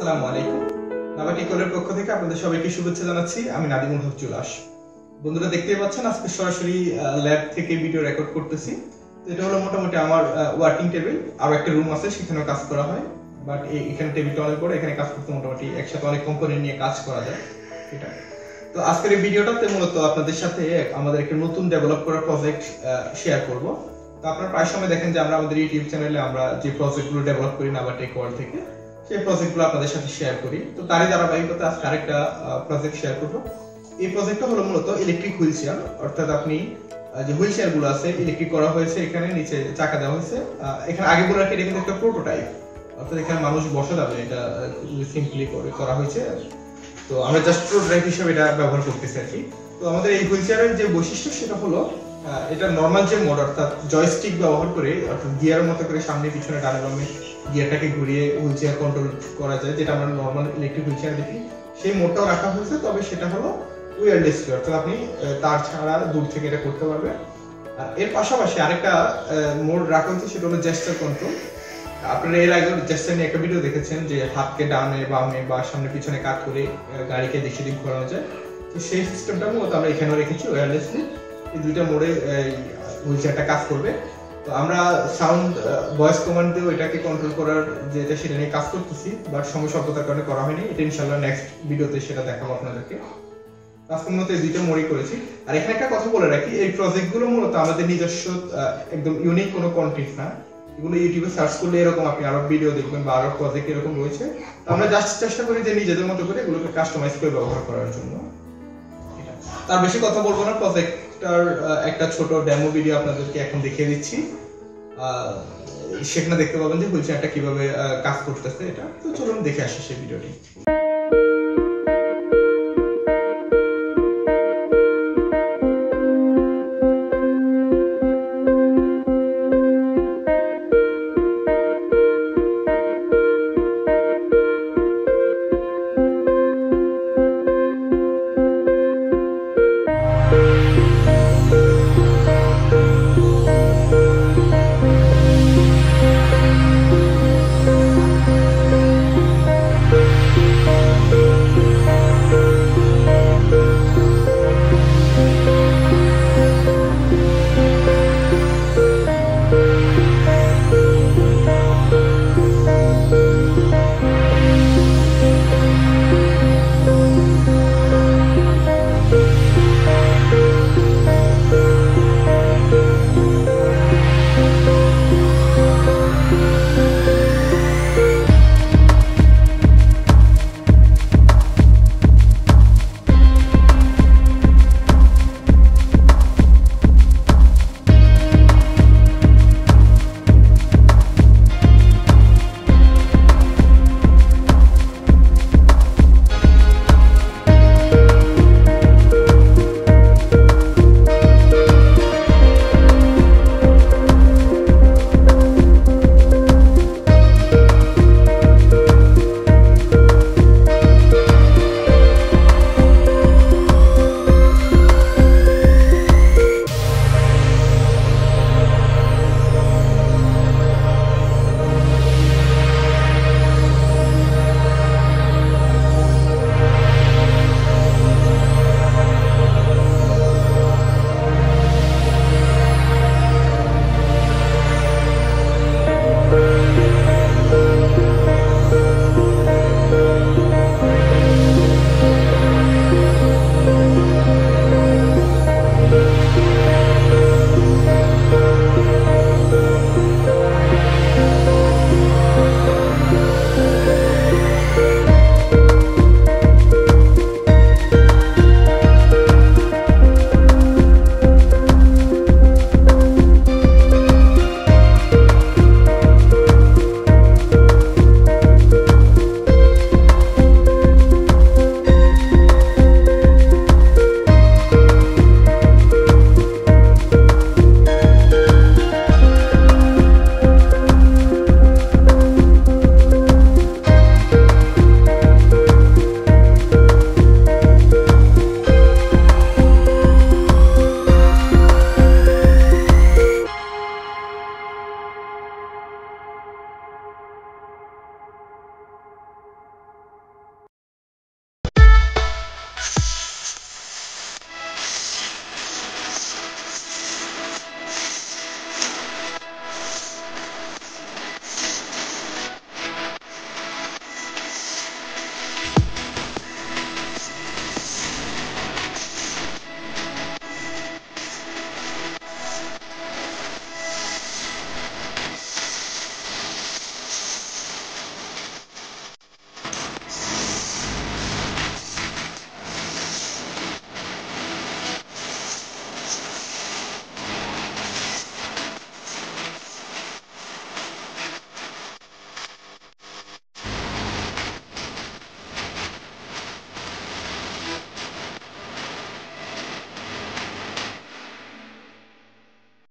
আসসালামু আলাইকুম। নাবাটিকলের পক্ষ থেকে আপনাদের সবাইকে শুভেচ্ছা জানাচ্ছি। আমি নাদিমুল হক চুলাস। বন্ধুরা দেখতেই পাচ্ছেন আজকে সরাসরি ল্যাব থেকে ভিডিও রেকর্ড করতেছি। তো এটা হলো মোটামুটি আমার ওয়ার্কিং টেবিল। আর একটা রুম আছে, সেখানেও কাজ করা হয়। বাট এখানে টেবিলটা অনেক বড়, এখানে কাজ করতে মোটামুটি একসাথে অনেক কম্পোনেন্ট নিয়ে কাজ করা যায়। এটা তো আজকের এই ভিডিওটাতে মূলত আপনাদের সাথে আমাদের একটা নতুন ডেভেলপ করা প্রজেক্ট শেয়ার করব। তো আপনারা প্রায় সময় দেখেন যে আমরা আমাদের ইউটিউব চ্যানেলে আমরা যে প্রজেক্টগুলো ডেভেলপ করি নাবাটেক ওয়ার্ল্ড থেকে, সেই প্রজেক্টগুলো আপনাদের সাথে শেয়ার করি। তো তারই ধারাবাহিকতা আজকে আরেকটা প্রজেক্ট শেয়ার করব। এই প্রজেক্টটা হলো মূলত ইলেকট্রিক হুইল চেয়ার, অর্থাৎ আপনি যে হুইল চেয়ার গুলো আছে ইলেকট্রিক করা হয়েছে, এখানে নিচে চাকা দেওয়া হয়েছে। এখানে আগে বলে রাখি এটা কিন্তু একটা প্রোটোটাইপ, অর্থাৎ এখানে মানুষ বসে যাবে, এটা সিম্পলি করা হয়েছে। তো আমরা জাস্ট প্রোটোটাইপ হিসেবে এটা ব্যবহার করতেছি আর কি। তো আমাদের এই হুইল চেয়ারের যে বৈশিষ্ট্য সেটা হলো এটা নর্মাল যে মোড, অর্থাৎ জয়স্টিক ব্যবহার করে, অর্থাৎ গিয়ারের মতো করে সামনে পিছনে ডানে বামে গিয়ারটাকে ঘুরিয়ে হুইল চেয়ার কন্ট্রোল করা যায়, যেটা আমরা নর্মাল ইলেকট্রিক হুইল চেয়ার দেখি। সেই মোডটাও রাখা হয়েছে, তবে সেটা হলো ওয়্যারলেস, অর্থাৎ আপনি তার ছাড়া দূর থেকে এটা করতে পারবেন। আর এর পাশাপাশি আরেকটা মোড রাখা হয়েছে, সেটা হলো জেস্টার কন্ট্রোল। আপনারা এর আগে জেস্টার নিয়ে একটা ভিডিও দেখেছেন যে হাতকে ডানে বামে বা সামনে পিছনে কাট করে গাড়িকে দিক সেদিক ঘোরানো যায়। তো সেই সিস্টেমটা মূলত আমরা এখানেও রেখেছি ওয়্যারলেসলি। এই দুইটা মোডে হুইল চেয়ারটা কাজ করবে। তো আমরা সাউন্ড ভয়েস কমান্ড দিয়েও এটাকে কন্ট্রোল করার যেটা সেটা নিয়ে কাজ করতেছি, বাট সময় স্বল্পতার কারণে করা হয়নি। এটা ইনশাআল্লাহ নেক্সট ভিডিওতে সেটা দেখাবো আপনাদেরকে। আজকে মূলত এই দুইটা মোডই করেছি। আর এখানে একটা কথা বলে রাখি, এই প্রজেক্টগুলো মূলত আমাদের নিজস্ব একদম ইউনিক কোনো কন্টেন্ট না। এগুলো ইউটিউবে সার্চ করলে এরকম আপনি আরো ভিডিও দেখবেন বা আরো প্রজেক্ট এরকম রয়েছে। আমরা জাস্ট চেষ্টা করি যে নিজেদের মতো করে এগুলোকে কাস্টমাইজ করে ব্যবহার করার জন্য। তার বেশি কথা বলবো না, প্রজেক্টটার একটা ছোট ডেমো ভিডিও আপনাদেরকে এখন দেখিয়ে দিচ্ছি। সেখানে দেখতে পাবেন যে হুইল চেয়ারটা কিভাবে কাজ করতেছে। এটা তো চলুন দেখে আসি সেই ভিডিওটি।